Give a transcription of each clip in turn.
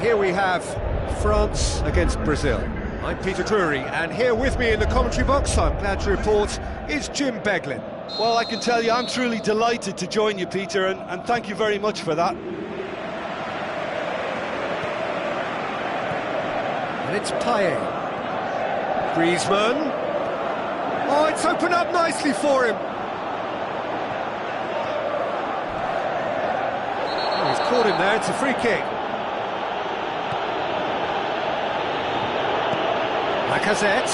Here we have France against Brazil. I'm Peter Drury, and here with me in the commentary box, I'm glad to report, is Jim Beglin. Well, I can tell you I'm truly delighted to join you, Peter, and thank you very much for that. And it's Payet. Griezmann. Oh, it's opened up nicely for him. Oh, he's caught him there, it's a free kick. Lacazette.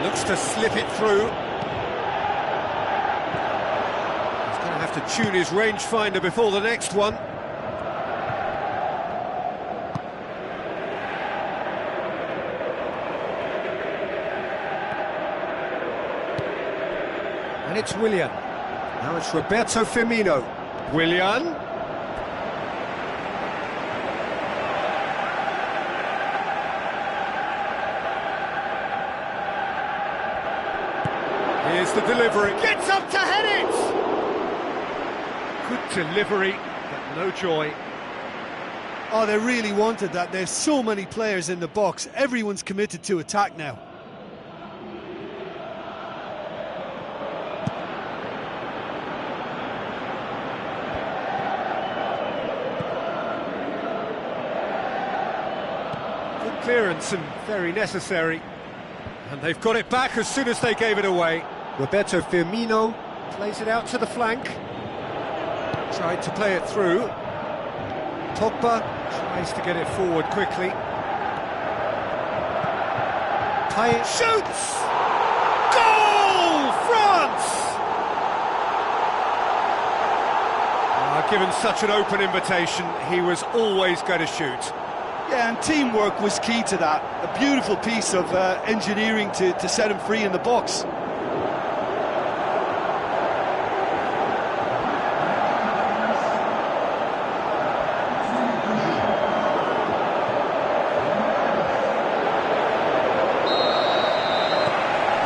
Looks to slip it through. He's going to have to tune his rangefinder before the next one. And it's Willian. Now it's Roberto Firmino. Willian. Here's the delivery. Gets up to head it! Good delivery, but no joy. Oh, they really wanted that. There's so many players in the box. Everyone's committed to attack now. Good clearance and very necessary. And they've got it back as soon as they gave it away. Roberto Firmino plays it out to the flank. Tried to play it through. Pogba tries to get it forward quickly. Payet shoots! Goal! France! Given such an open invitation, he was always going to shoot. Yeah, and teamwork was key to that. A beautiful piece of engineering to set him free in the box.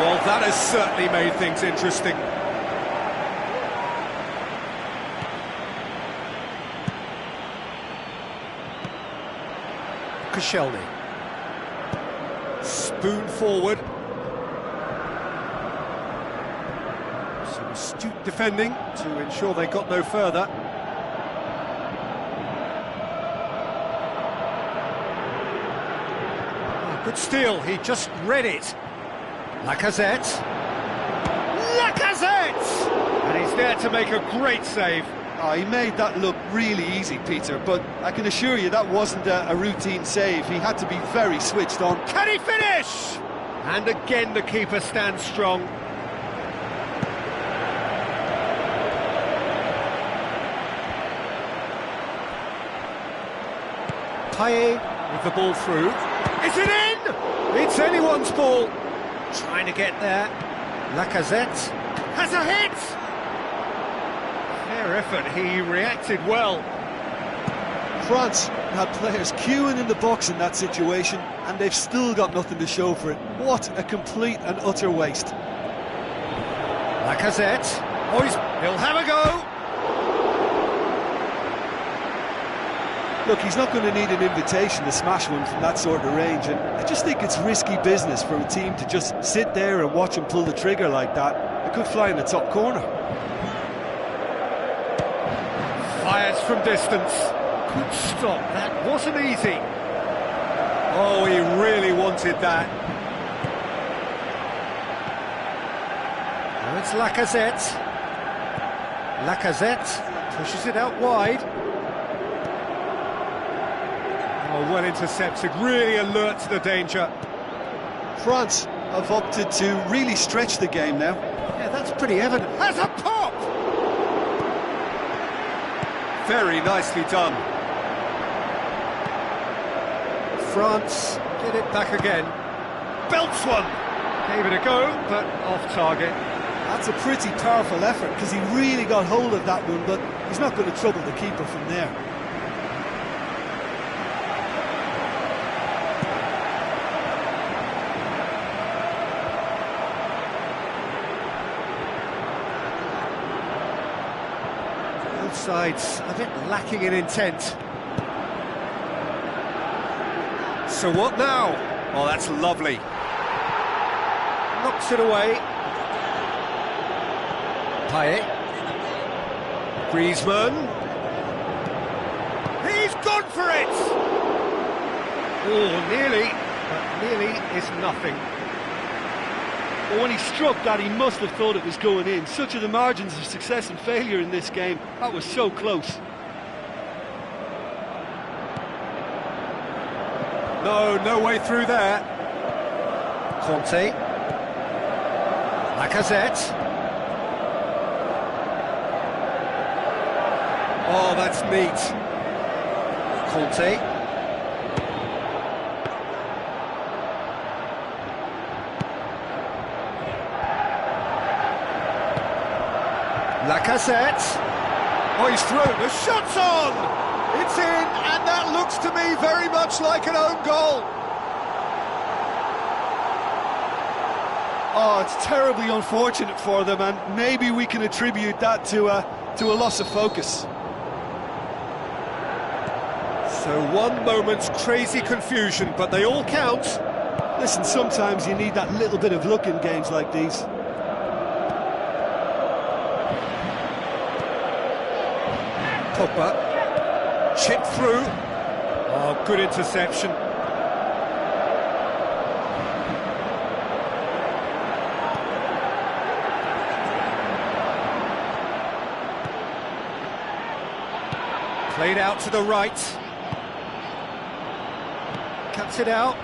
Well, that has certainly made things interesting. Koscielny. Spoon forward. Some astute defending to ensure they got no further. Oh, good steal, he just read it. Lacazette. Lacazette! And he's there to make a great save. Oh, he made that look really easy, Peter, but I can assure you that wasn't a routine save. He had to be very switched on. Can he finish? And again the keeper stands strong. Payet with the ball through. Is it in? It's anyone's ball. Trying to get there. Lacazette has a hit! Fair effort, he reacted well. France had players queuing in the box in that situation, and they've still got nothing to show for it. What a complete and utter waste. Lacazette. Oh, he'll have a go! Look, he's not going to need an invitation to smash one from that sort of range, and I just think it's risky business for a team to just sit there and watch him pull the trigger like that. It could fly in the top corner. Fires from distance. Good stop, that wasn't easy. Oh, he really wanted that. Now it's Lacazette. Lacazette pushes it out wide. Oh, well intercepted, really alert to the danger. France have opted to really stretch the game now. Yeah, that's pretty evident. Has a pop! Very nicely done. France get it back again. Belts one! Gave it a go, but off target. That's a pretty powerful effort, because he really got hold of that one, but he's not going to trouble the keeper from there. Both sides a bit lacking in intent. So what now? Oh, that's lovely. Knocks it away. Payet. Griezmann. He's gone for it! Oh, nearly, but nearly is nothing. Well, when he struck that, he must have thought it was going in. Such are the margins of success and failure in this game. That was so close. No way through there. Conte. Lacazette. Oh, that's neat. Conte. Lacazette. Oh, he's through. The shot's on! It's in, and that looks to me very much like an own goal. Oh, it's terribly unfortunate for them, and maybe we can attribute that to a loss of focus. So one moment's crazy confusion, but they all count. Listen, sometimes you need that little bit of luck in games like these. Pogba. Chip through. Oh, good interception. Played out to the right. Cuts it out.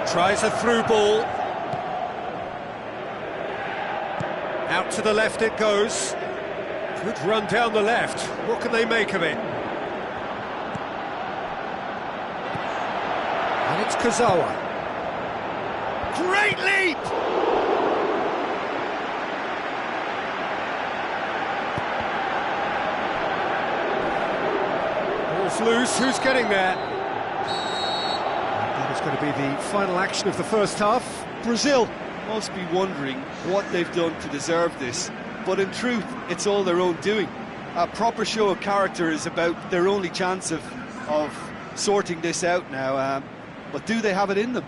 Tries a through ball. Out to the left it goes. Good run down the left. What can they make of it? And it's Kazawa. Great leap! Ball's loose. Who's getting there? That is going to be the final action of the first half. Brazil must be wondering what they've done to deserve this, but in truth, it's all their own doing. A proper show of character is about their only chance of sorting this out now, but do they have it in them?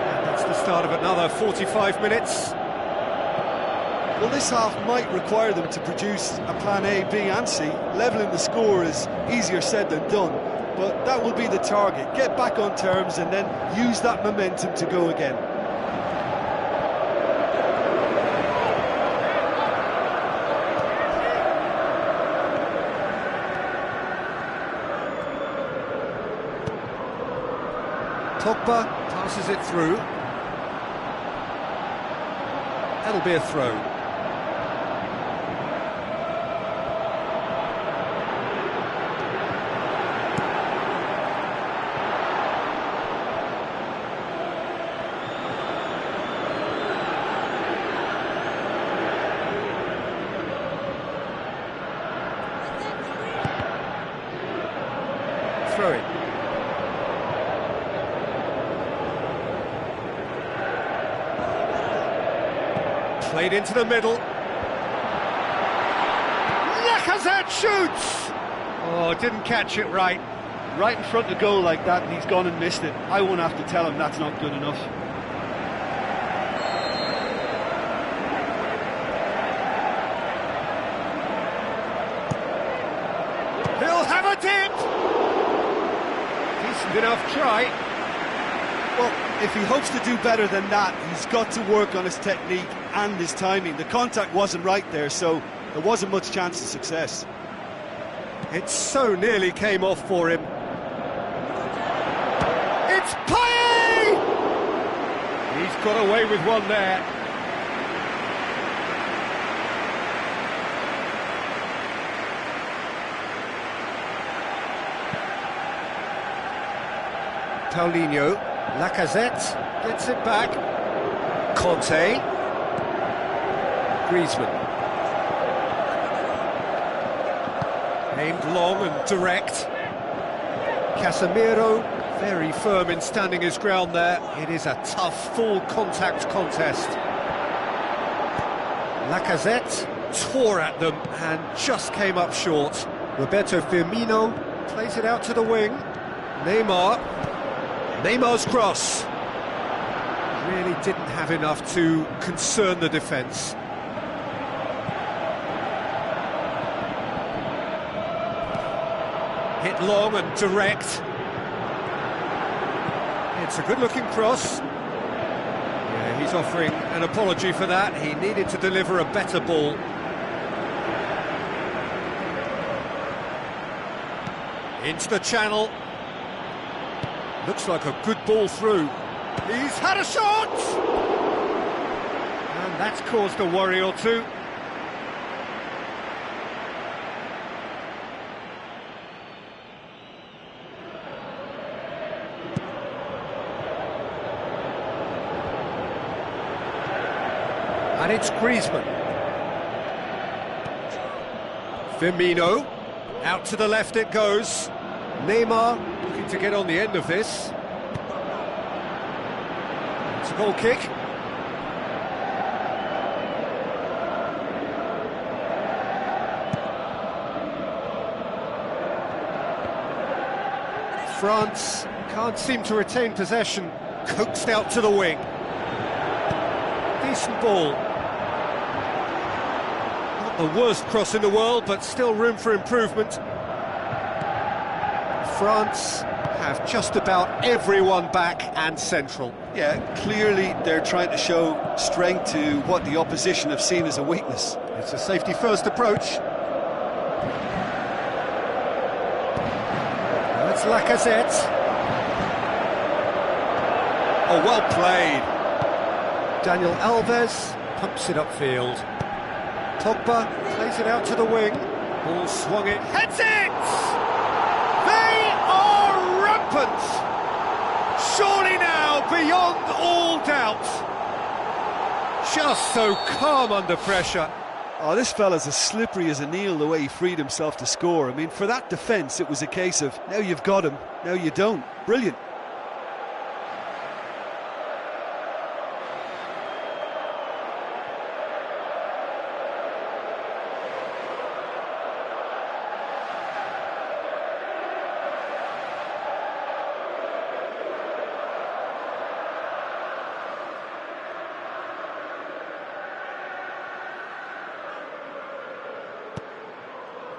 And that's the start of another 45 minutes. Well, this half might require them to produce a plan A, B and C. Levelling the score is easier said than done, but that will be the target. Get back on terms and then use that momentum to go again. Pogba passes it through. That'll be a throw. Throw it. Played into the middle. Lacazette shoots! Oh, didn't catch it right. Right in front of goal like that, and he's gone and missed it. I won't have to tell him that's not good enough. He'll have a dip! Decent enough try. Well, if he hopes to do better than that, he's got to work on his technique and his timing. The contact wasn't right there, so there wasn't much chance of success. It so nearly came off for him. It's Payet! He's got away with one there. Paulinho, Lacazette gets it back. Conte, Griezmann. Aimed long and direct. Casemiro Very firm in standing his ground there. It is a tough, full-contact contest. Lacazette tore at them and just came up short. Roberto Firmino plays it out to the wing. Neymar's cross. Really didn't have enough to concern the defence. Hit long and direct. It's a good-looking cross. Yeah, he's offering an apology for that. He needed to deliver a better ball. Into the channel. Looks like a good ball through. He's had a shot! And that's caused a worry or two. And it's Griezmann. Firmino. Out to the left it goes. Neymar looking to get on the end of this. It's a goal kick. France can't seem to retain possession. Coaxed out to the wing. Decent ball. Not the worst cross in the world, but still room for improvement. France have just about everyone back and central. Yeah, clearly they're trying to show strength to what the opposition have seen as a weakness. It's a safety-first approach. That's Lacazette. Oh, well played. Daniel Alves pumps it upfield. Pogba plays it out to the wing. Ball swung it. Heads it! They are rampant! Surely now, beyond all doubt. Just so calm under pressure. Oh, this fella's as slippery as an eel, the way he freed himself to score. I mean, for that defence, it was a case of, now you've got him, now you don't. Brilliant.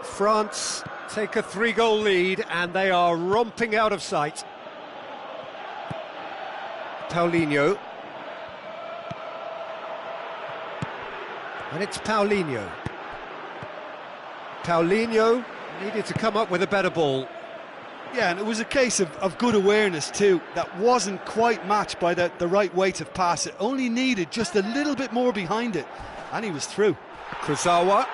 France take a 3-goal lead and they are romping out of sight. Paulinho. And it's Paulinho. Paulinho needed to come up with a better ball. Yeah, and it was a case of good awareness too. That wasn't quite matched by the right weight of pass. It only needed just a little bit more behind it, and he was through. Kurzawa.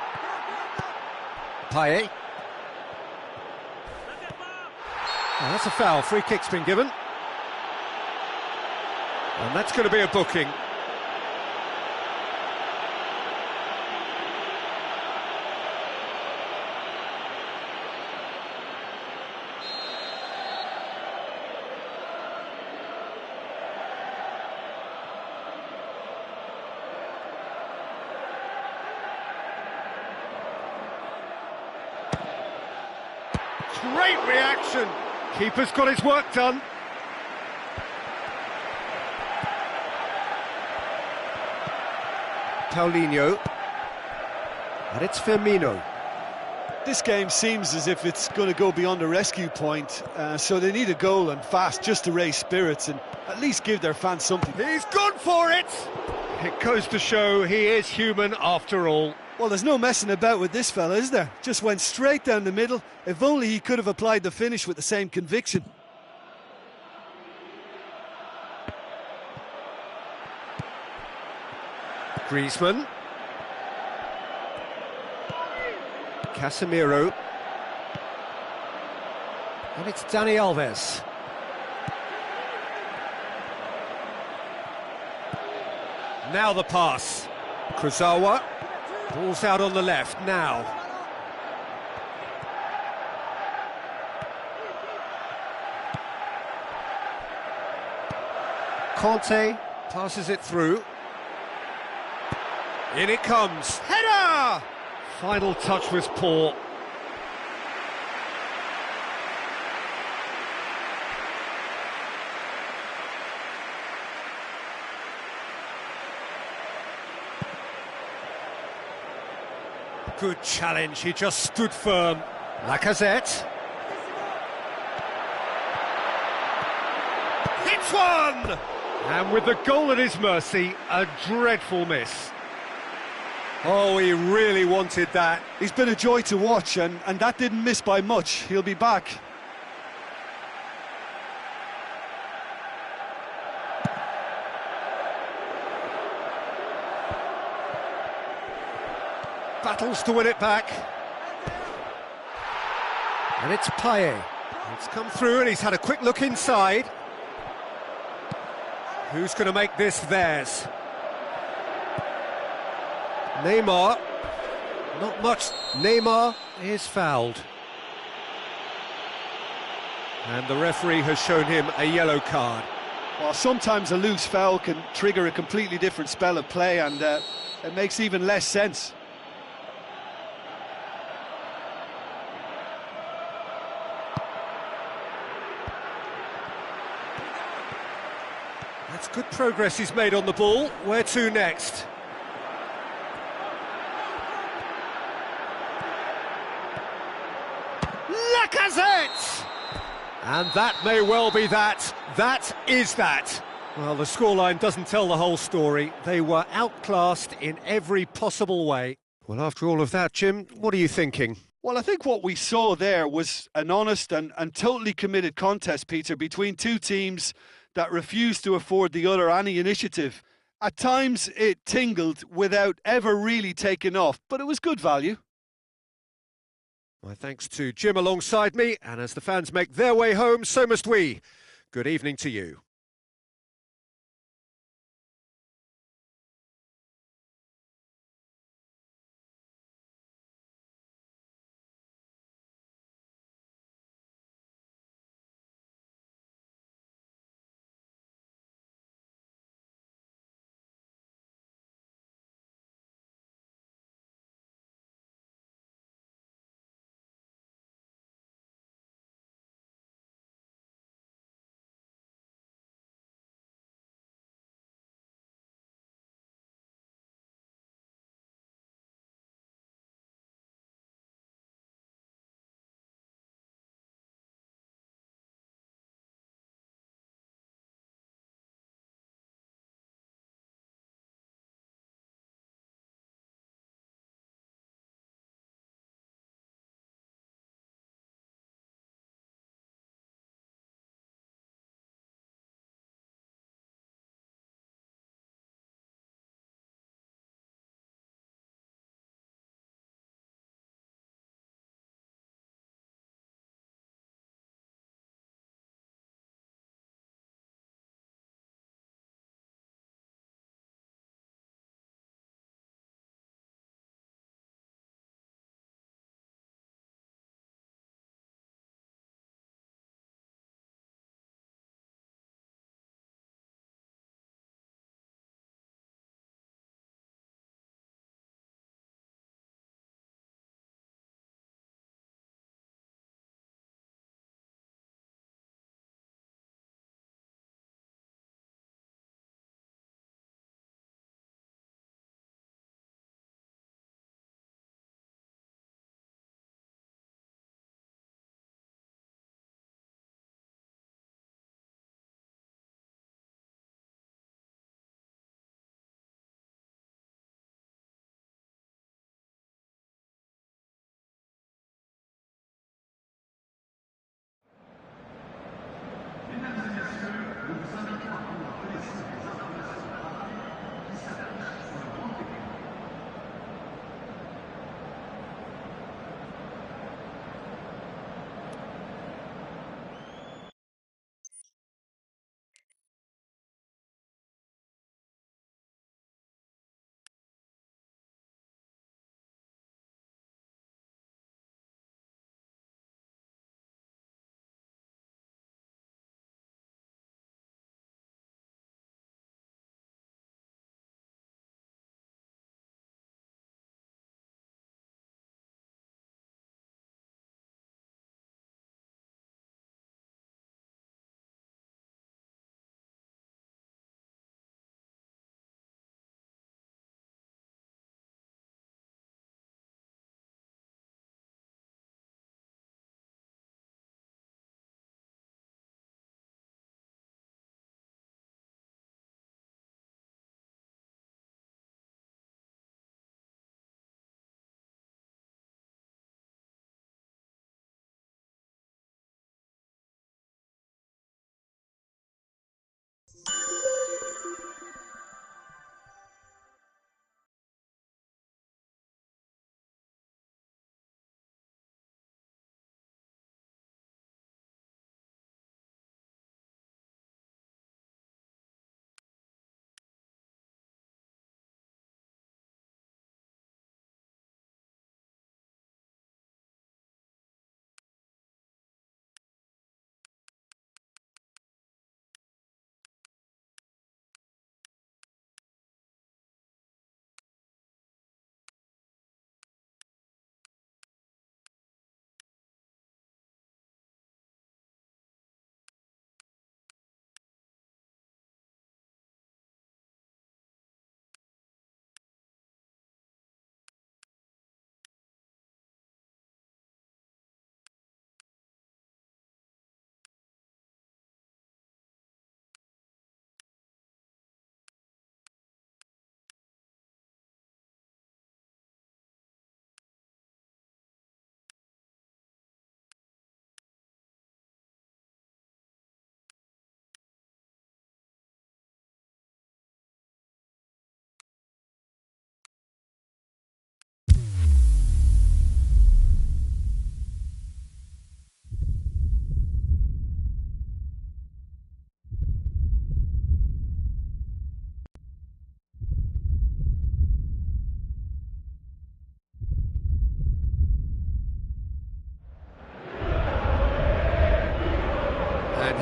Payet. Oh, that's a foul. Free kick's been given. And that's going to be a booking. Great reaction. Keeper's got his work done. Paulinho. And it's Firmino. This game seems as if it's going to go beyond a rescue point, so they need a goal and fast just to raise spirits and at least give their fans something. He's gone for it. It goes to show he is human after all. Well, there's no messing about with this fella, is there? Just went straight down the middle. If only he could have applied the finish with the same conviction. Griezmann. Casemiro. And it's Dani Alves. Now the pass. Kurzawa. Ball's out on the left now. Conte passes it through. In it comes. Header! Final touch was poor. Good challenge, he just stood firm. Lacazette. Hits one! And with the goal at his mercy, a dreadful miss. Oh, he really wanted that. He's been a joy to watch, and that didn't miss by much. He'll be back. Battles to win it back. And it's Payet. It's come through and he's had a quick look inside. Who's going to make this theirs? Neymar. Not much. Neymar is fouled. And the referee has shown him a yellow card. Well, sometimes a loose foul can trigger a completely different spell of play, and it makes even less sense. That's good progress he's made on the ball. Where to next? Lacazette! And that may well be that. That is that. Well, the scoreline doesn't tell the whole story. They were outclassed in every possible way. Well, after all of that, Jim, what are you thinking? Well, I think what we saw there was an honest and totally committed contest, Peter, between two teams that refused to afford the other any initiative. At times it tingled without ever really taking off, but it was good value. My thanks to Jim alongside me, and as the fans make their way home, so must we. Good evening to you.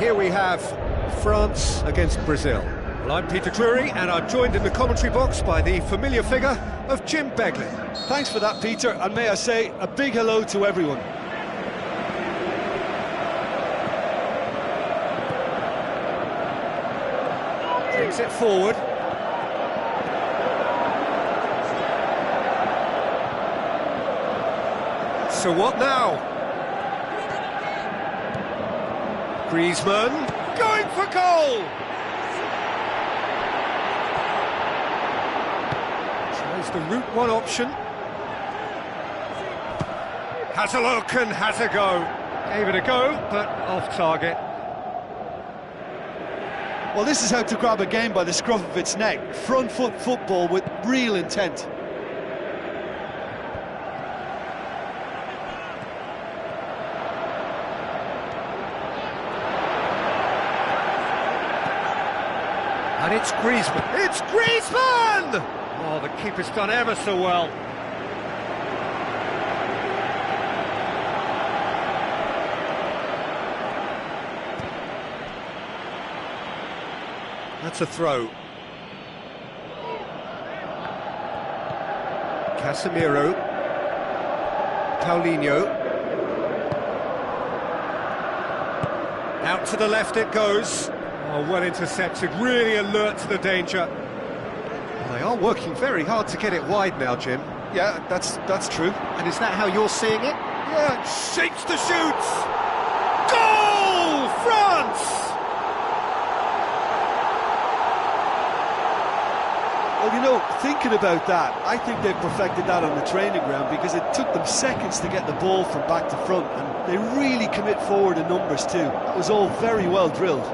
here we have France against Brazil. Well, I'm Peter Drury, and I'm joined in the commentary box by the familiar figure of Jim Beglin. Thanks for that, Peter, and may I say a big hello to everyone. Takes it forward. So what now? Griezmann going for goal! Tries the route one option. Has a look and has a go. Gave it a go, but off target. Well, this is how to grab a game by the scruff of its neck. Front foot football with real intent. And it's Griezmann. It's Griezmann! Oh, the keeper's done ever so well. That's a throw. Casemiro. Paulinho. Out to the left it goes. Oh, well intercepted, really alert to the danger. Well, they are working very hard to get it wide now, Jim. Yeah, that's true. And is that how you're seeing it? Yeah, shapes the shoots! Goal! France! Well, you know, thinking about that, I think they've perfected that on the training ground because it took them seconds to get the ball from back to front, and they really commit forward in numbers too. That was all very well drilled.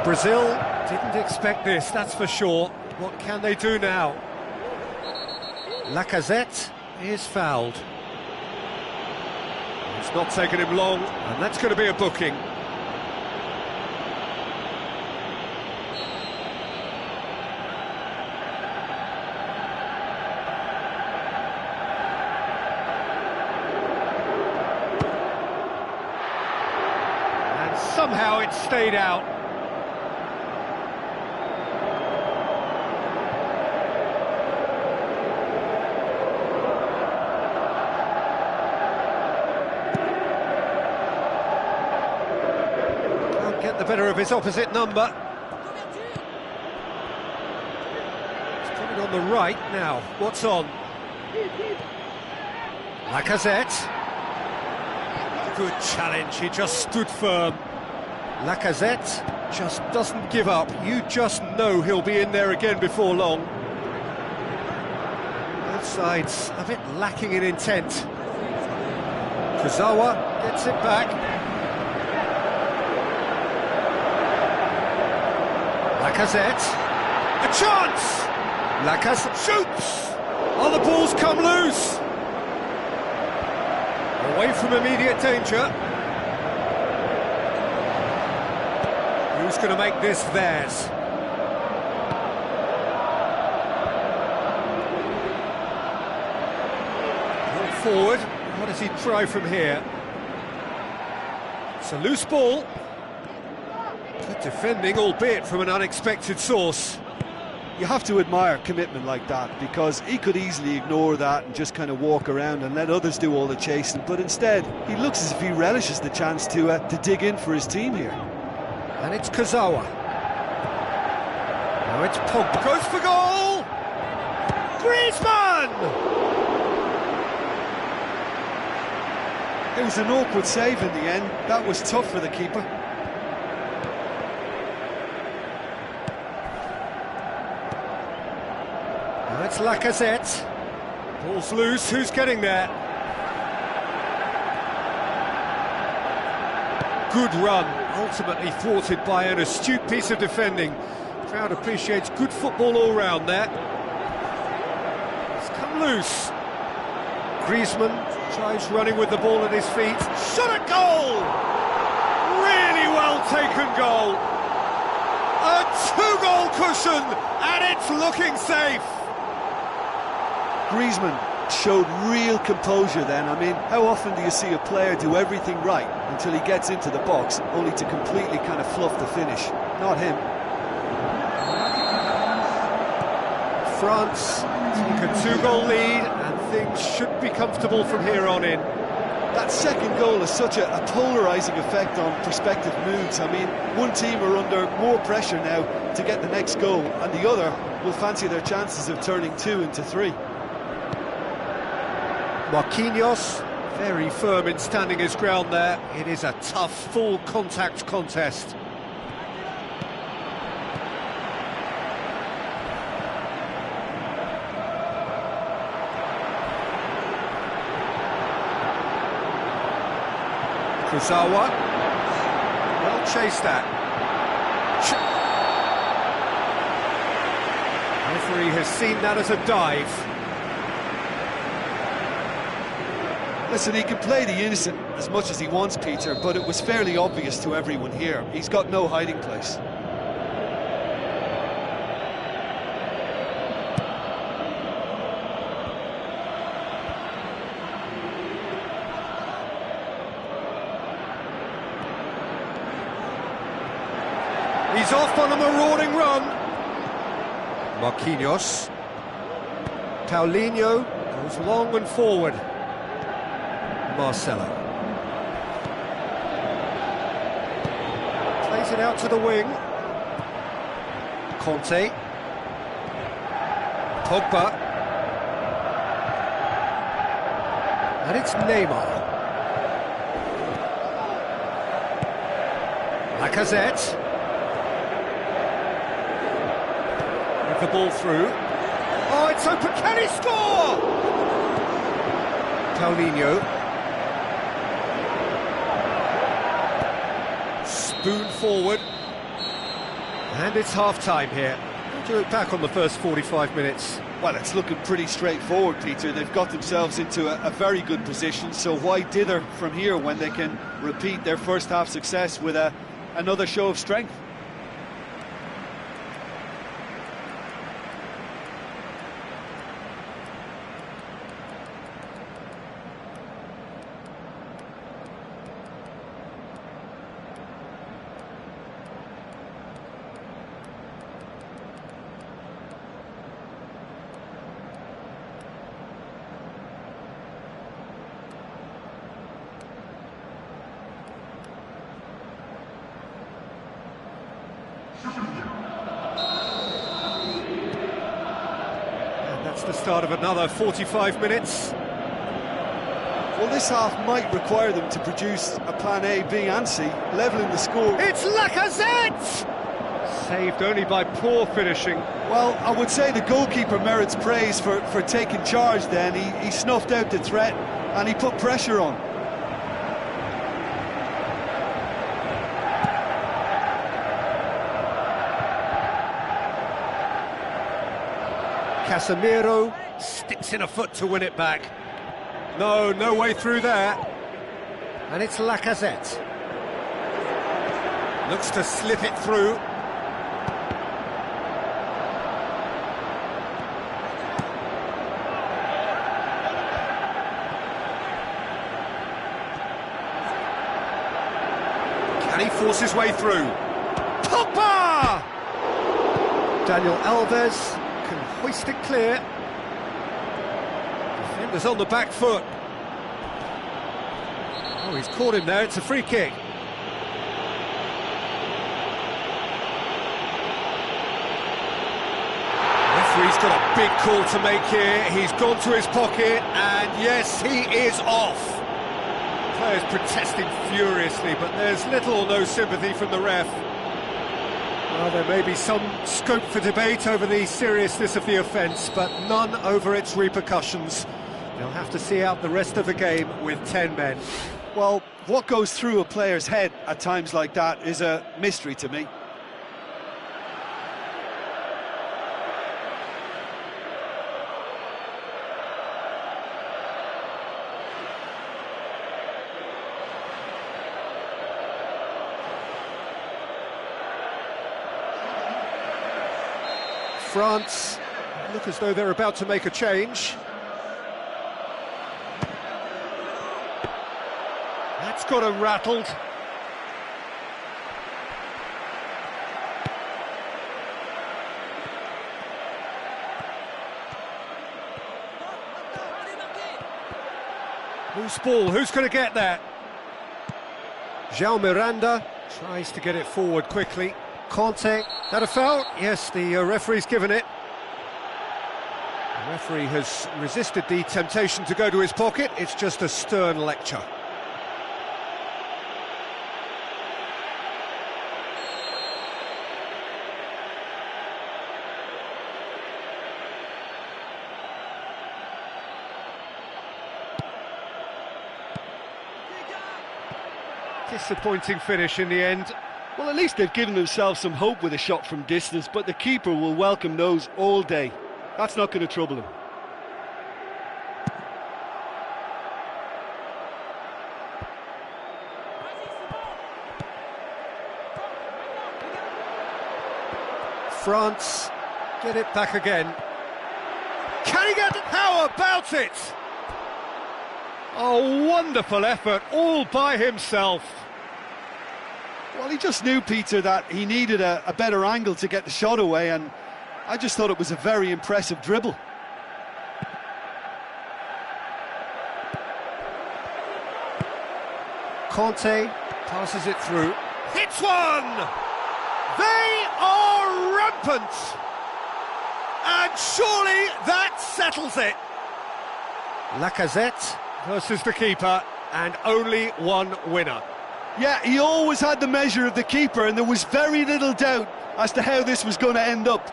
Brazil didn't expect this, that's for sure. What can they do now? Lacazette is fouled. It's not taken him long, and that's going to be a booking. And somehow it stayed out. Get the better of his opposite number. He's coming on the right now. What's on? Lacazette. Good challenge, he just stood firm. Lacazette just doesn't give up. You just know he'll be in there again before long. Both sides a bit lacking in intent. Kurzawa gets it back. Lacazette, a chance! Lacazette shoots! Oh, the ball's come loose! Away from immediate danger. Who's going to make this theirs? Ball forward, what does he try from here? It's a loose ball. Good defending, albeit from an unexpected source. You have to admire commitment like that because he could easily ignore that and just kind of walk around and let others do all the chasing, but instead he looks as if he relishes the chance to dig in for his team here. And it's Kurzawa. Now it's Pogba. Goes for goal! Griezmann! It was an awkward save in the end. That was tough for the keeper. Now it's Lacazette. Ball's loose, who's getting there? Good run, ultimately thwarted by an astute piece of defending. Crowd appreciates good football all round there. It's come loose. Griezmann tries running with the ball at his feet. Shot at goal! Really well taken goal. A two-goal cushion, and it's looking safe. Griezmann showed real composure then. I mean, how often do you see a player do everything right until he gets into the box, only to completely kind of fluff the finish? Not him. France take a two-goal lead, and things should be comfortable from here on in. That second goal has such a polarising effect on prospective moods. I mean, one team are under more pressure now to get the next goal, and the other will fancy their chances of turning 2 into 3. Marquinhos, very firm in standing his ground there. It is a tough, full-contact contest. Kurzawa, well chased that. Referee has seen that as a dive. Listen, he can play the innocent as much as he wants, Peter, but it was fairly obvious to everyone here. He's got no hiding place. He's off on a marauding run. Marquinhos. Paulinho goes long and forward. Marcelo. Plays it out to the wing. Conte. Pogba. And it's Neymar. Lacazette. The ball through. Oh, it's open. Can he score? Paulinho. Spoon forward. And it's half-time here. How do you look back on the first 45 minutes? Well, it's looking pretty straightforward, Peter. They've got themselves into a very good position, so why dither from here when they can repeat their first-half success with another show of strength? And that's the start of another 45 minutes. Well, this half might require them to produce a plan A, B and C, levelling the score. It's Lacazette! Saved only by poor finishing. Well, I would say the goalkeeper merits praise for taking charge then. He snuffed out the threat and he put pressure on. Casemiro sticks in a foot to win it back. No way through there. And it's Lacazette. Looks to slip it through. Can he force his way through? Pogba! Daniel Alves can hoist it clear. Defenders on the back foot. Oh, he's caught him there. It's a free kick. Referee's got a big call to make here. He's gone to his pocket, and yes, he is off. Players protesting furiously, but there's little or no sympathy from the ref. Well, there may be some scope for debate over the seriousness of the offence, but none over its repercussions. They'll have to see out the rest of the game with 10 men. Well, what goes through a player's head at times like that is a mystery to me. France look as though they're about to make a change. That's got him rattled. Loose ball, who's going to get that? João Miranda tries to get it forward quickly. Conte, that a foul? Yes, the referee's given it. The referee has resisted the temptation to go to his pocket. It's just a stern lecture. Disappointing finish in the end. Well, at least they've given themselves some hope with a shot from distance, but the keeper will welcome those all day. That's not going to trouble him. France get it back again. Can he get it? How about it? Oh, wonderful effort, all by himself. Well, he just knew, Peter, that he needed a better angle to get the shot away, and I just thought it was a very impressive dribble. Conte passes it through. Hits one! They are rampant! And surely that settles it. Lacazette versus the keeper, and only one winner. Yeah, he always had the measure of the keeper, and there was very little doubt as to how this was going to end up.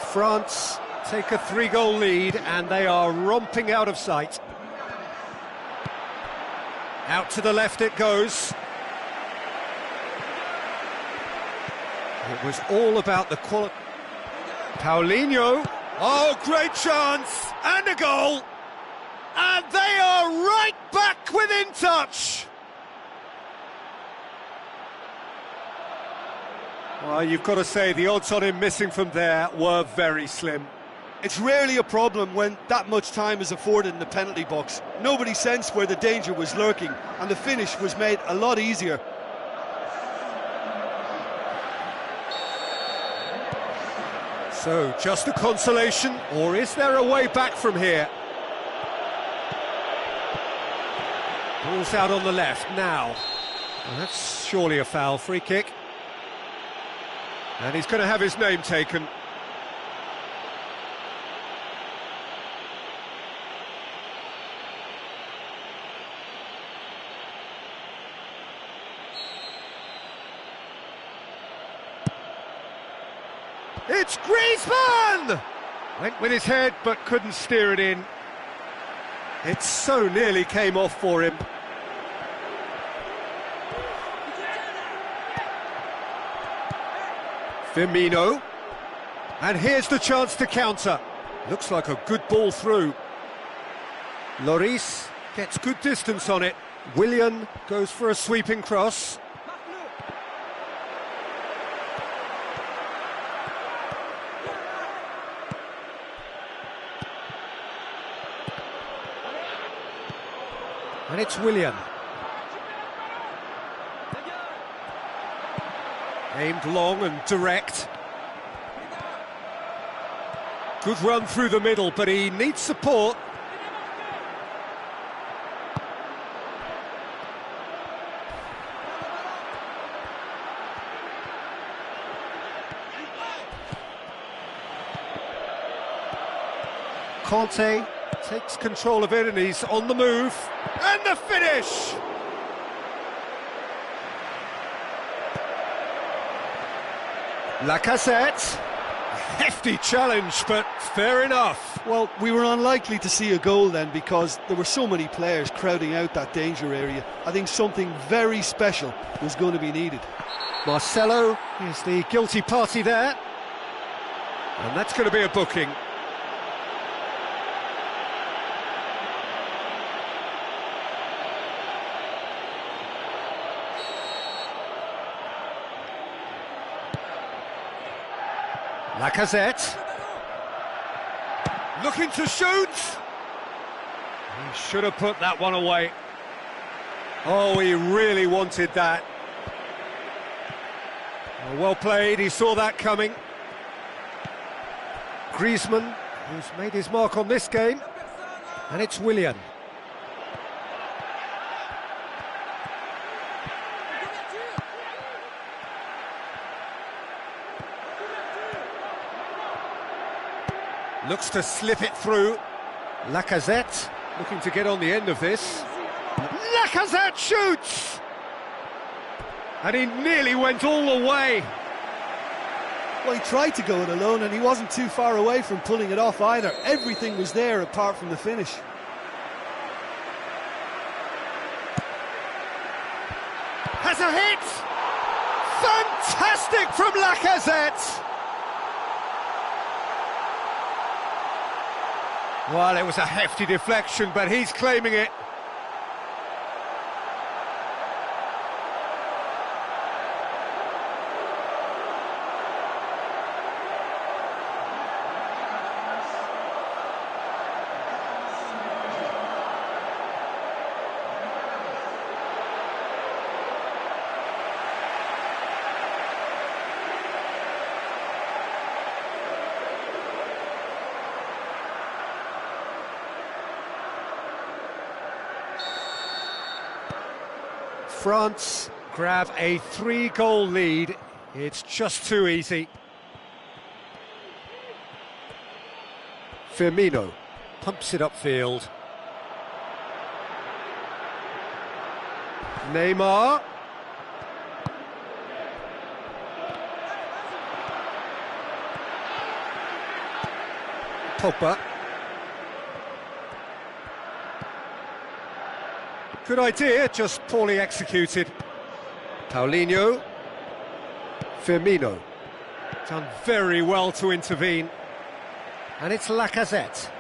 France take a 3-goal lead, and they are romping out of sight. Out to the left it goes. It was all about the quality. Paulinho. Oh, great chance! And a goal! And they are right back within touch! Well, you've got to say the odds on him missing from there were very slim. It's rarely a problem when that much time is afforded in the penalty box. Nobody sensed where the danger was lurking, and the finish was made a lot easier. So, just a consolation, or is there a way back from here? Ball's out on the left now. Well, that's surely a foul, free kick. And he's going to have his name taken. It's Griezmann! Went with his head, but couldn't steer it in. It so nearly came off for him. Firmino. And here's the chance to counter. Looks like a good ball through. Lloris gets good distance on it. Willian goes for a sweeping cross. And it's Willian. Aimed long and direct. Good run through the middle, but he needs support. Conte takes control of it and he's on the move. And the finish! Lacazette. Hefty challenge, but fair enough. Well, we were unlikely to see a goal then because there were so many players crowding out that danger area. I think something very special was going to be needed. Marcelo is the guilty party there. And that's going to be a booking. Lacazette. Looking to shoot. He should have put that one away. Oh, he really wanted that. Well played, he saw that coming. Griezmann, who's made his mark on this game. And it's Willian. Looks to slip it through. Lacazette looking to get on the end of this. Lacazette shoots! And he nearly went all the way. Well, he tried to go it alone and he wasn't too far away from pulling it off either. Everything was there apart from the finish. Has a hit! Fantastic from Lacazette! Well, it was a hefty deflection, but he's claiming it. France grab a 3-goal lead. It's just too easy. Firmino pumps it upfield. Neymar. Pogba. Good idea, just poorly executed. Paulinho. Firmino. Done very well to intervene. And it's Lacazette.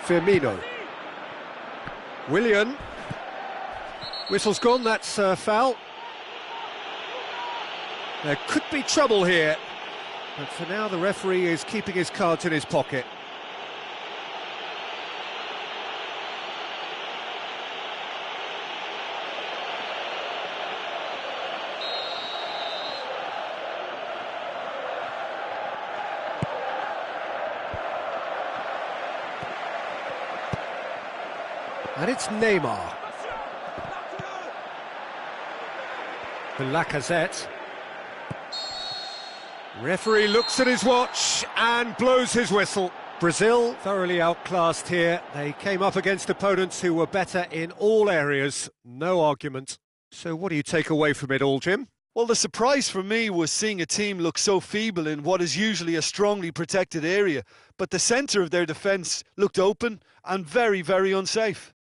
Firmino. Willian. Whistle's gone, that's foul. There could be trouble here. But for now, the referee is keeping his cards in his pocket. And it's Neymar. For Lacazette. Referee looks at his watch and blows his whistle. Brazil thoroughly outclassed here. They came up against opponents who were better in all areas. No argument. So what do you take away from it all, Jim? Well, the surprise for me was seeing a team look so feeble in what is usually a strongly protected area. But the centre of their defence looked open and very, very unsafe.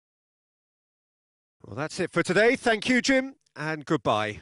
Well, that's it for today. Thank you, Jim, and goodbye.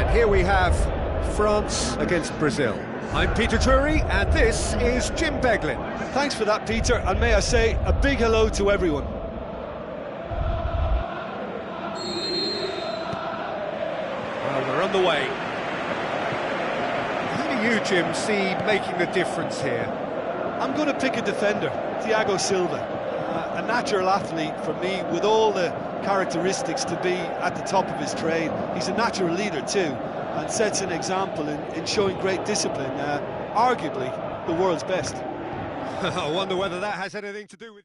And here we have France against Brazil. I'm Peter Drury, and this is Jim Beglin. Thanks for that, Peter, and may I say a big hello to everyone. Well, we're on the way. Who do you, Jim, see making the difference here? I'm going to pick a defender, Thiago Silva. A natural athlete for me, with all the characteristics to be at the top of his trade. He's a natural leader too, and sets an example in showing great discipline, arguably the world's best. I wonder whether that has anything to do with...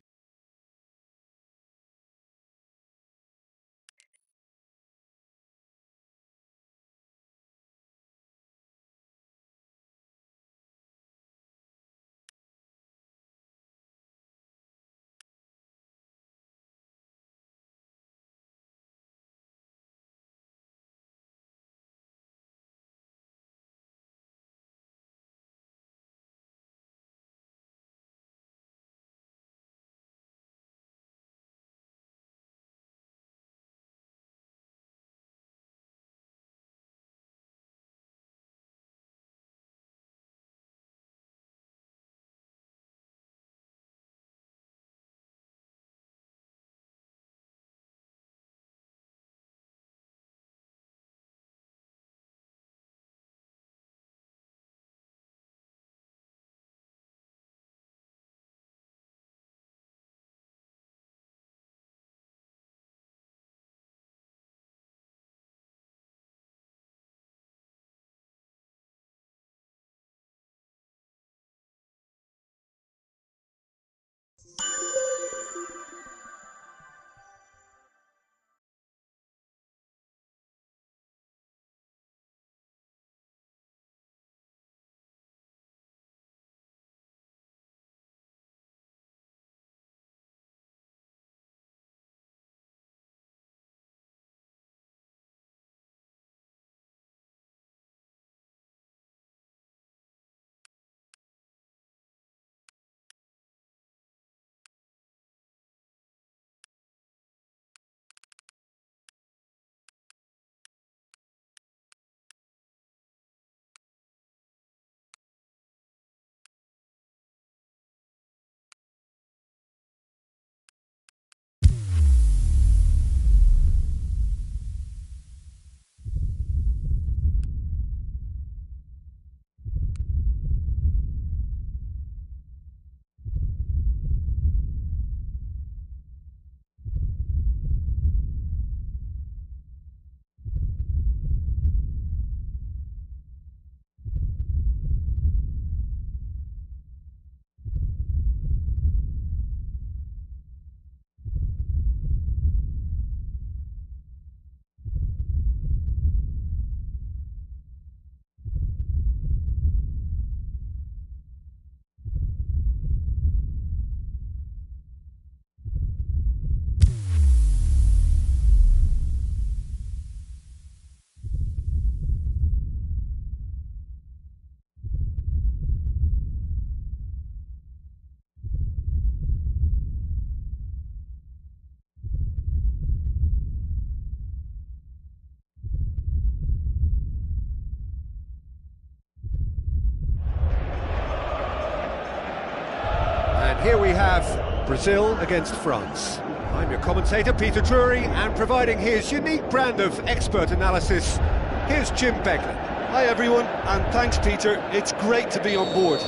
Here we have Brazil against France. I'm your commentator, Peter Drury, and providing his unique brand of expert analysis, here's Jim Beglin. Hi everyone, and thanks Peter, it's great to be on board. So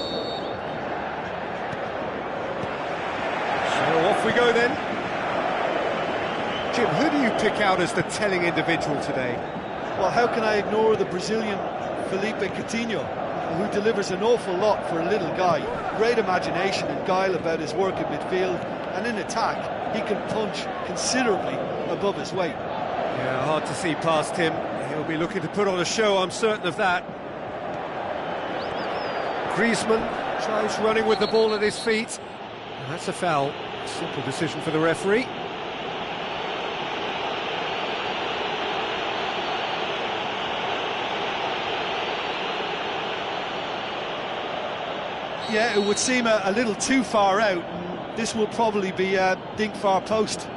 off we go then. Jim, who do you pick out as the telling individual today? Well, how can I ignore the Brazilian Felipe Coutinho, who delivers an awful lot for a little guy. Great imagination and guile about his work in midfield, and in attack he can punch considerably above his weight. Yeah, hard to see past him. He'll be looking to put on a show, I'm certain of that. Griezmann tries running with the ball at his feet. That's a foul. Simple decision for the referee. Yeah, it would seem a little too far out, and this will probably be a dink far post.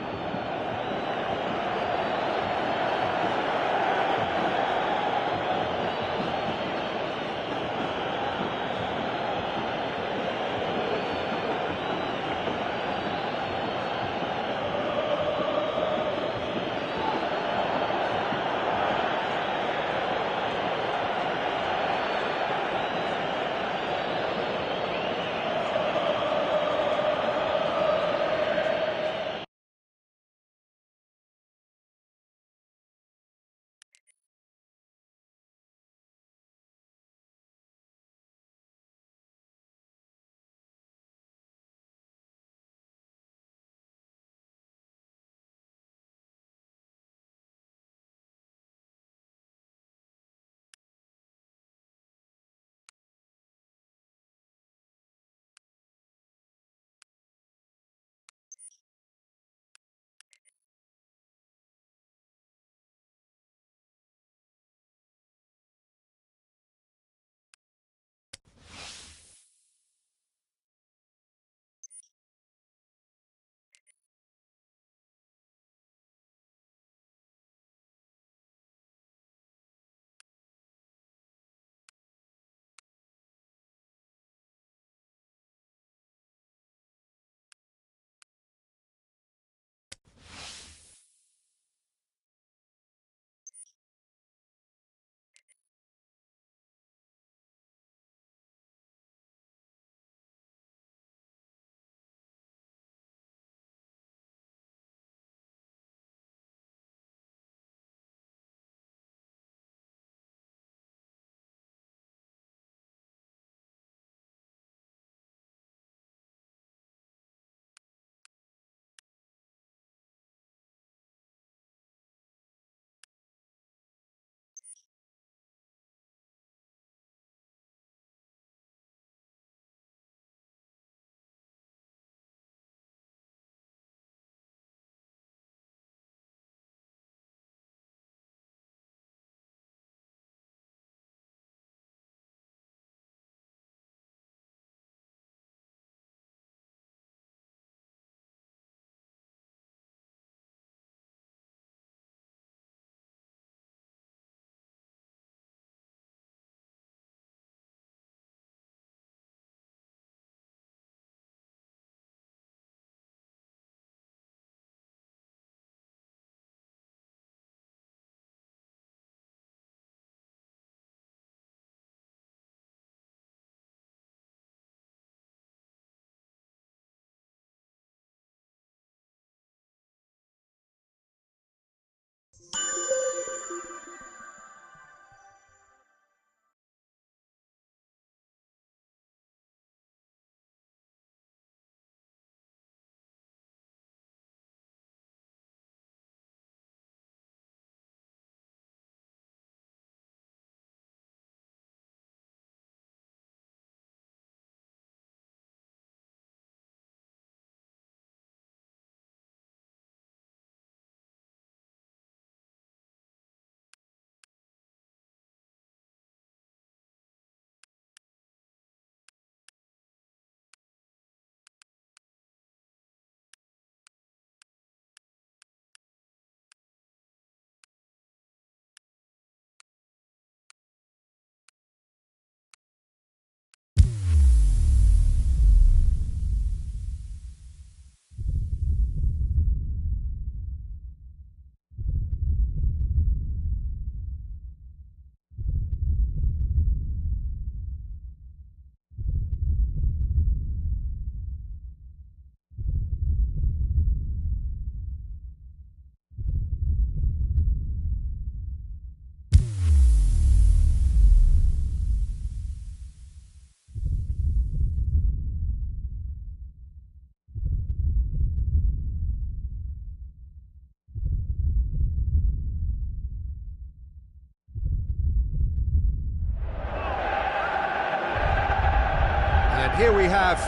Here we have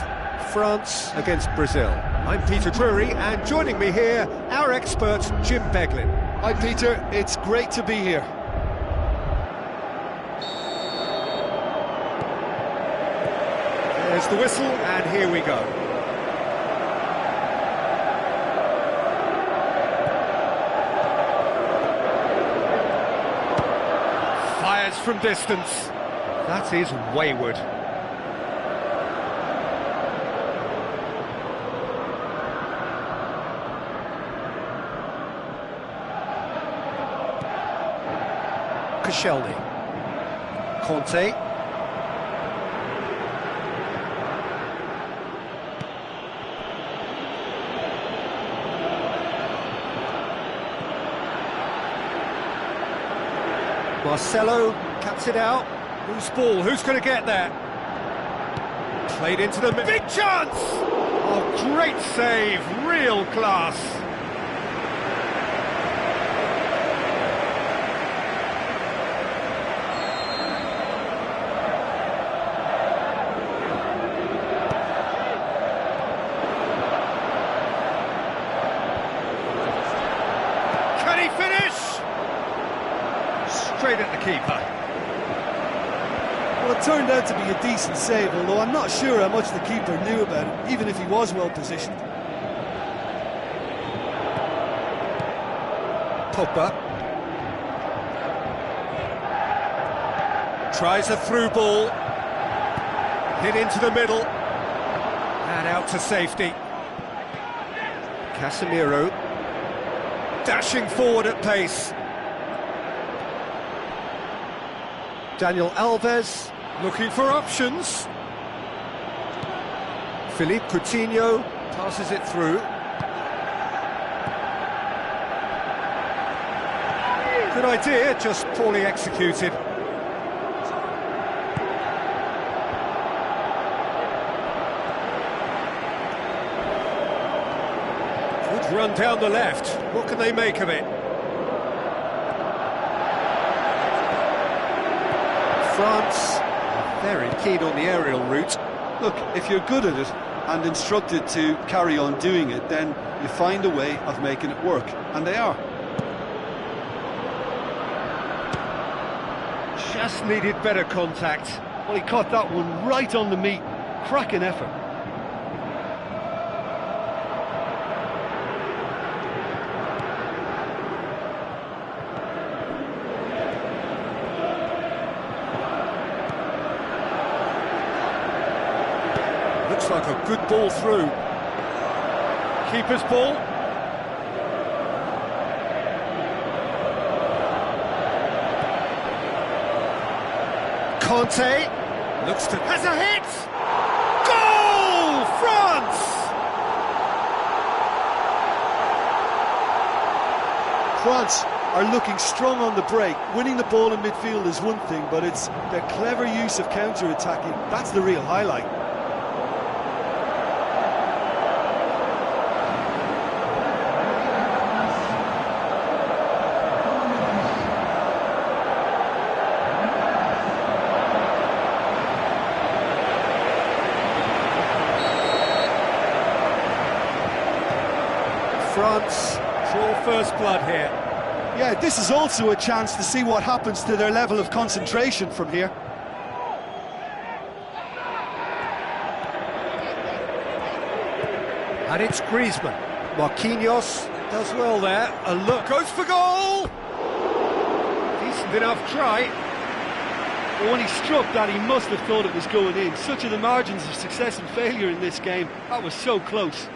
France against Brazil. I'm Peter Drury, and joining me here, our expert, Jim Beglin. Hi Peter, it's great to be here. There's the whistle, and here we go. Fires from distance. That is wayward. Koscielny. Conte. Marcelo cuts it out. Loose ball, who's going to get there? Played into the... Big chance! Oh, great save, real class. Can he finish? Straight at the keeper. Well, it turned out to be a decent save, although I'm not sure how much the keeper knew about it, even if he was well positioned. Pogba. Tries a through ball. Hit into the middle. And out to safety. Casemiro. Dashing forward at pace. Daniel Alves looking for options. Philippe Coutinho passes it through. Good idea, just poorly executed. Good run down the left. What can they make of it? France are very keen on the aerial route. Look, if you're good at it and instructed to carry on doing it, then you find a way of making it work, and they are. Just needed better contact. Well, he caught that one right on the meat. Cracking effort. Looks like a good ball through. Keeper's ball. Conte looks to... has a hit! Goal! France! France are looking strong on the break. Winning the ball in midfield is one thing, but it's their clever use of counter-attacking. That's the real highlight. France draw first blood here. Yeah, this is also a chance to see what happens to their level of concentration from here. And it's Griezmann. Marquinhos does well there. A look, goes for goal! Decent enough try. But when he struck that, he must have thought it was going in. Such are the margins of success and failure in this game. That was so close.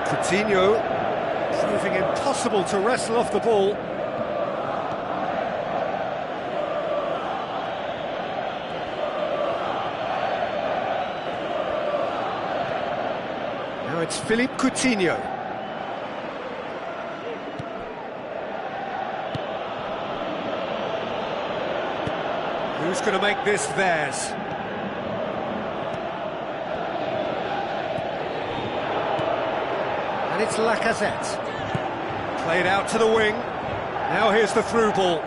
Coutinho proving impossible to wrestle off the ball. Now it's Philippe Coutinho. Who's going to make this theirs? And it's Lacazette. Played out to the wing. Now here's the through ball.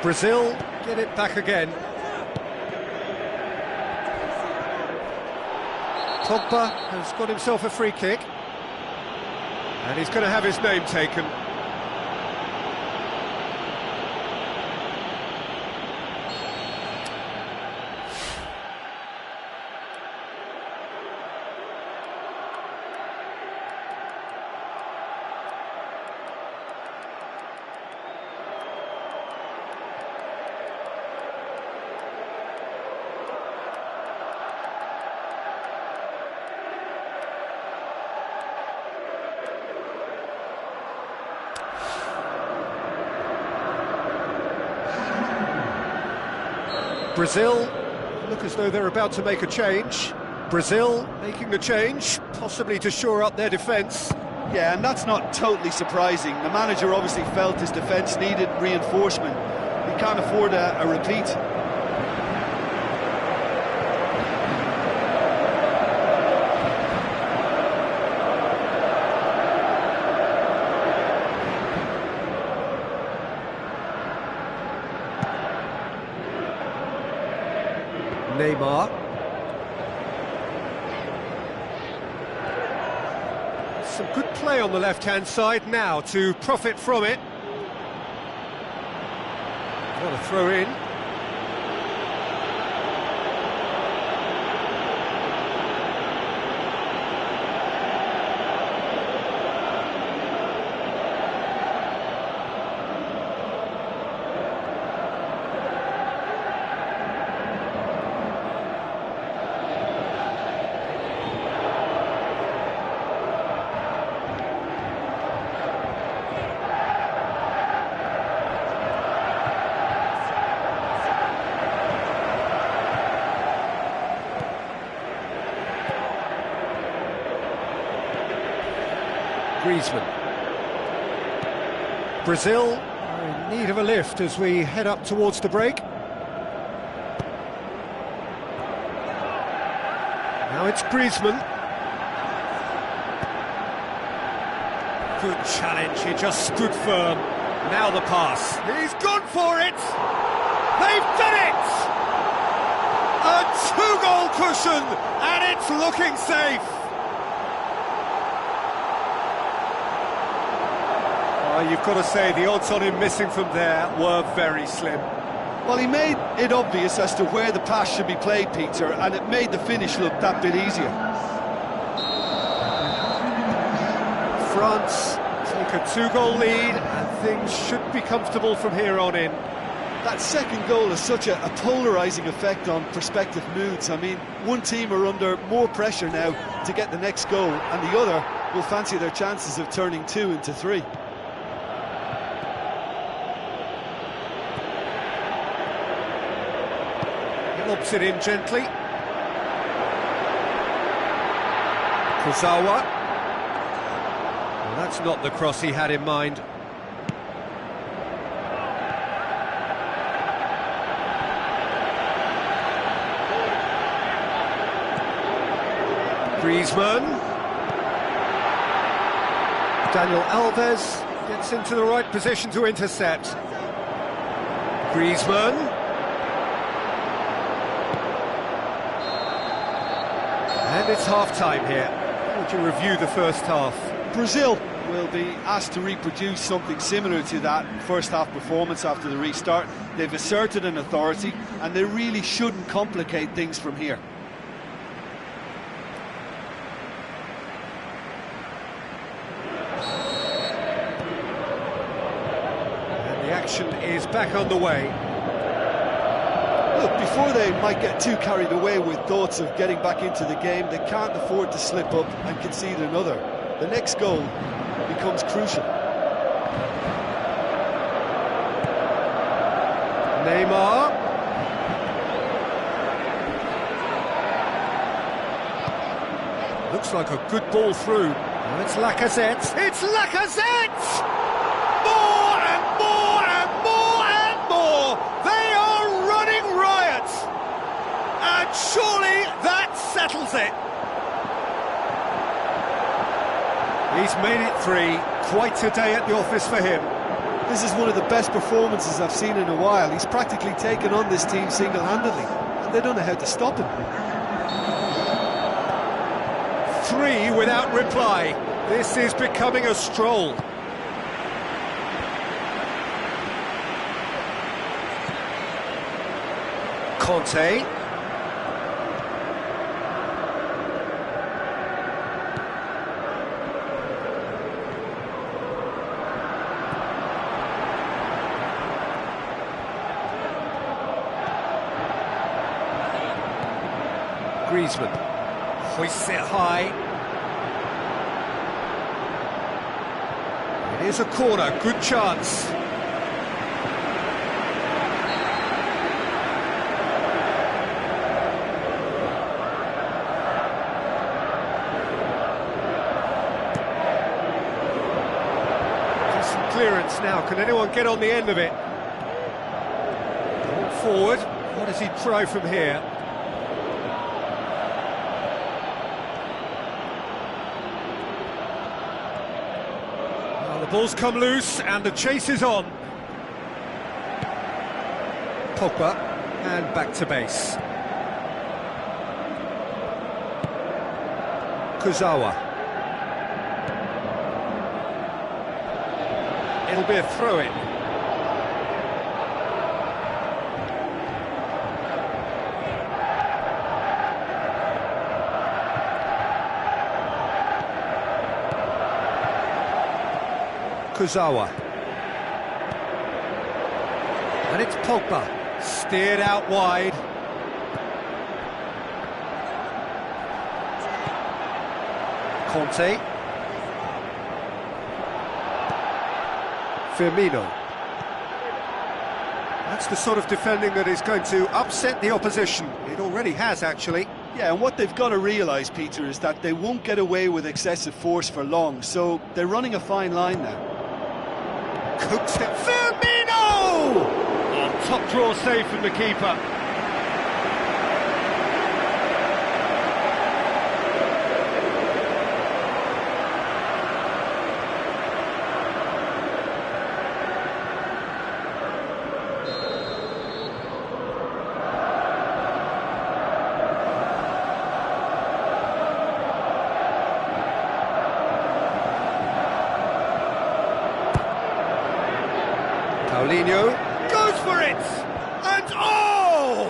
Brazil get it back again. Pogba has got himself a free kick. And he's going to have his name taken. Brazil look as though they're about to make a change. Brazil making the change, possibly to shore up their defence. Yeah, and that's not totally surprising. The manager obviously felt his defence needed reinforcement. He can't afford a repeat. Neymar. Some good play on the left-hand side now to profit from it. What a throw in. Griezmann. Brazil are in need of a lift as we head up towards the break. Now it's Griezmann. Good challenge, he just stood firm. Now the pass. He's gone for it! They've done it! A two-goal cushion, and it's looking safe. You've got to say, the odds on him missing from there were very slim. Well, he made it obvious as to where the pass should be played, Peter, and it made the finish look that bit easier. France take a two-goal lead, and things should be comfortable from here on in. That second goal has such a polarising effect on prospective moods. I mean, one team are under more pressure now to get the next goal, and the other will fancy their chances of turning 2 into 3. Lobs it in gently. Kurzawa. Well, that's not the cross he had in mind. Griezmann. Daniel Alves gets into the right position to intercept. Griezmann. And it's half-time here. How would you review the first half? Brazil will be asked to reproduce something similar to that first-half performance after the restart. They've asserted an authority, and they really shouldn't complicate things from here. And the action is back underway. Look, before they might get too carried away with thoughts of getting back into the game, they can't afford to slip up and concede another. The next goal becomes crucial. Neymar. Looks like a good ball through. And it's Lacazette. It's Lacazette! More and more and more and more! They are running riot! And surely that settles it. He's made it 3. Quite a day at the office for him. This is one of the best performances I've seen in a while. He's practically taken on this team single-handedly, and they don't know how to stop him. 3 without reply. This is becoming a stroll. Conte. Griezmann hoists it high. It is a corner, good chance. Decent clearance now, can anyone get on the end of it? Forward, what does he try from here? The ball's come loose and the chase is on. Pogba, and back to base. Kurzawa. It'll be a throw-in. Kurzawa. And it's Pogba, steered out wide. Conte. Firmino. That's the sort of defending that is going to upset the opposition. It already has, actually. Yeah, and what they've got to realise, Peter, is that they won't get away with excessive force for long, so they're running a fine line now. Cooks it. Firmino! Oh, top draw save from the keeper. Paulinho goes for it, and oh!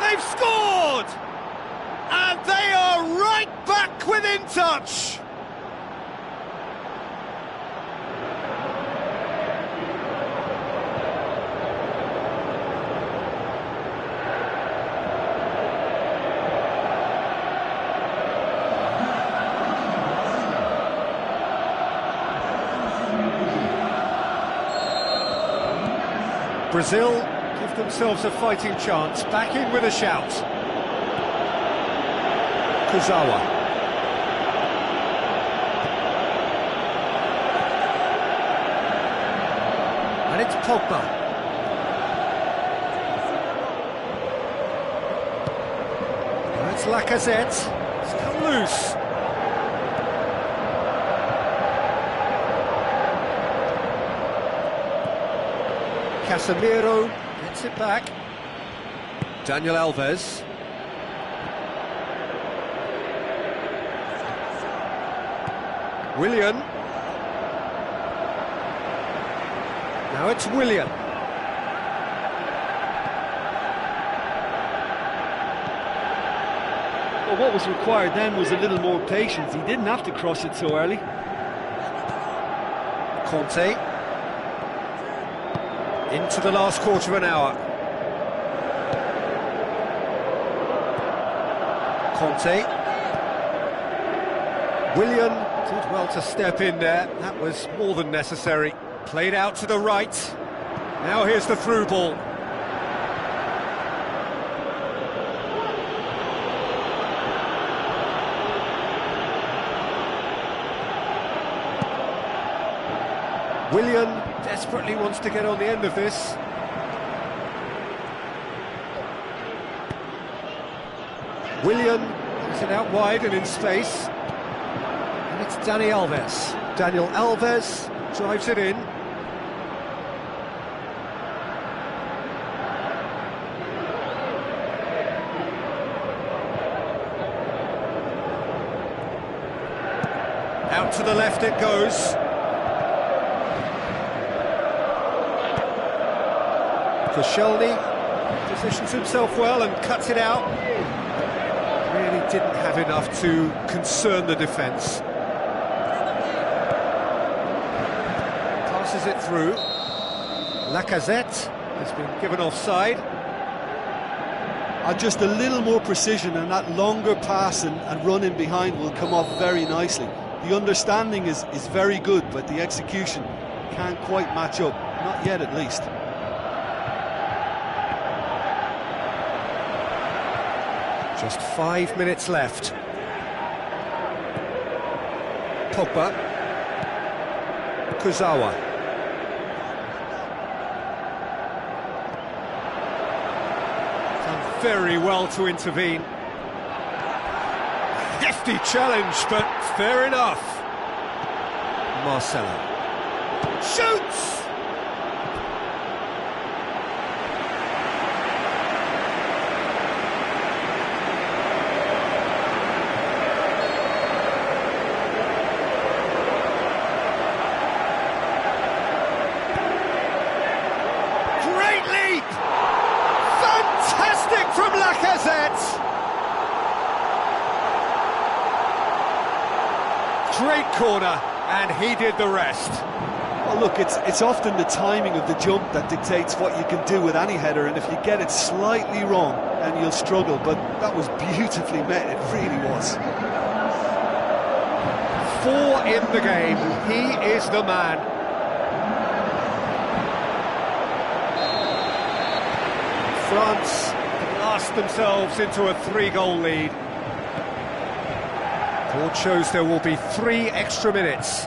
They've scored! And they are right back within touch! Brazil give themselves a fighting chance, back in with a shout. Kurzawa. And it's Pogba. That's Lacazette. It's come loose. Casemiro gets it back. Daniel Alves. Willian. Now it's Willian. Well, what was required then was a little more patience. He didn't have to cross it so early. Conte. Into the last quarter of an hour. Conte. Willian did well to step in there. That was more than necessary. Played out to the right. Now here's the through ball. Willian desperately wants to get on the end of this. Willian gets it out wide and in space. And it's Dani Alves. Daniel Alves drives it in. Out to the left it goes. Koscielny positions himself well and cuts it out. Really didn't have enough to concern the defence. Passes it through. Lacazette has been given offside. Just a little more precision, and that longer pass and run in behind will come off very nicely. The understanding is very good, but the execution can't quite match up. Not yet, at least. Just 5 minutes left. Pogba. Kurzawa. Done very well to intervene. Hefty challenge, but fair enough. Marcelo. Shoots! Fantastic from Lacazette! Great corner, and he did the rest. Well, look, it's often the timing of the jump that dictates what you can do with any header, and if you get it slightly wrong, then you'll struggle, but that was beautifully met, it really was. 4 in the game, he is the man. France blast themselves into a 3-goal lead. Board shows there will be 3 extra minutes.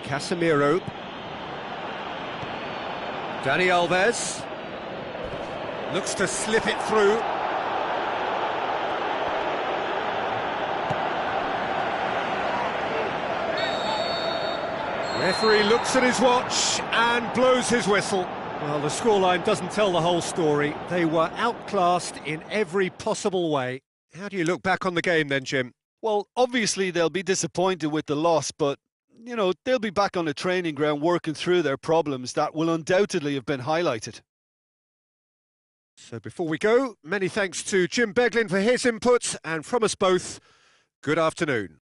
Casemiro. Dani Alves. Looks to slip it through. Referee looks at his watch and blows his whistle. Well, the scoreline doesn't tell the whole story. They were outclassed in every possible way. How do you look back on the game then, Jim? Well, obviously they'll be disappointed with the loss, but, you know, they'll be back on the training ground working through their problems that will undoubtedly have been highlighted. So before we go, many thanks to Jim Beglin for his input, and from us both, good afternoon.